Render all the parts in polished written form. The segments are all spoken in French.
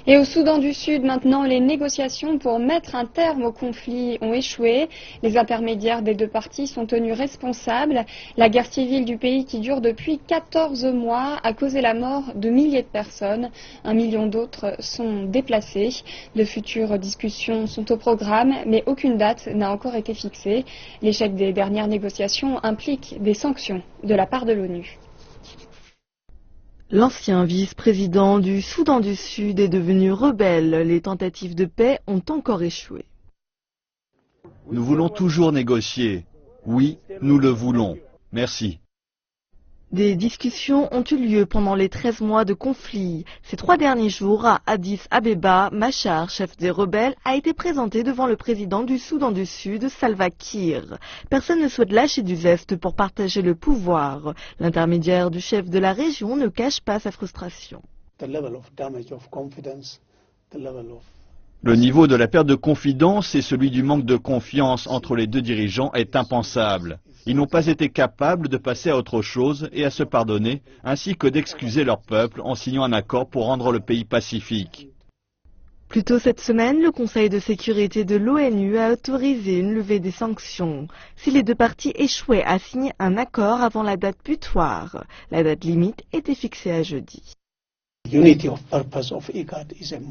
Et au Soudan du Sud, maintenant, les négociations pour mettre un terme au conflit ont échoué. Les intermédiaires des deux parties sont tenus responsables. La guerre civile du pays, qui dure depuis 14 mois, a causé la mort de milliers de personnes. 1 million d'autres sont déplacés. De futures discussions sont au programme, mais aucune date n'a encore été fixée. L'échec des dernières négociations implique des sanctions de la part de l'ONU. L'ancien vice-président du Soudan du Sud est devenu rebelle. Les tentatives de paix ont encore échoué. Nous voulons toujours négocier. Oui, nous le voulons. Merci. Des discussions ont eu lieu pendant les 13 mois de conflit. Ces 3 derniers jours, à Addis Abeba, Machar, chef des rebelles, a été présenté devant le président du Soudan du Sud, Salva Kiir. Personne ne souhaite lâcher du zeste pour partager le pouvoir. L'intermédiaire du chef de la région ne cache pas sa frustration. Le niveau de la perte de confiance et celui du manque de confiance entre les deux dirigeants est impensable. Ils n'ont pas été capables de passer à autre chose et à se pardonner, ainsi que d'excuser leur peuple en signant un accord pour rendre le pays pacifique. Plus tôt cette semaine, le Conseil de sécurité de l'ONU a autorisé une levée des sanctions si les deux parties échouaient à signer un accord avant la date butoir. La date limite était fixée à jeudi.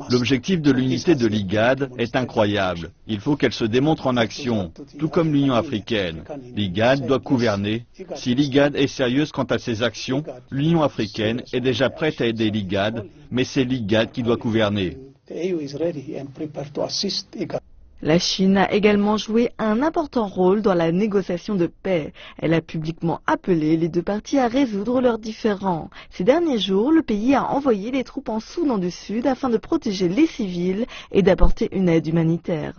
L'objectif de l'unité de l'IGAD est incroyable. Il faut qu'elle se démontre en action, tout comme l'Union africaine. L'IGAD doit gouverner. Si l'IGAD est sérieuse quant à ses actions, l'Union africaine est déjà prête à aider l'IGAD, mais c'est l'IGAD qui doit gouverner. La Chine a également joué un important rôle dans la négociation de paix. Elle a publiquement appelé les deux parties à résoudre leurs différends. Ces derniers jours, le pays a envoyé des troupes en Soudan du Sud afin de protéger les civils et d'apporter une aide humanitaire.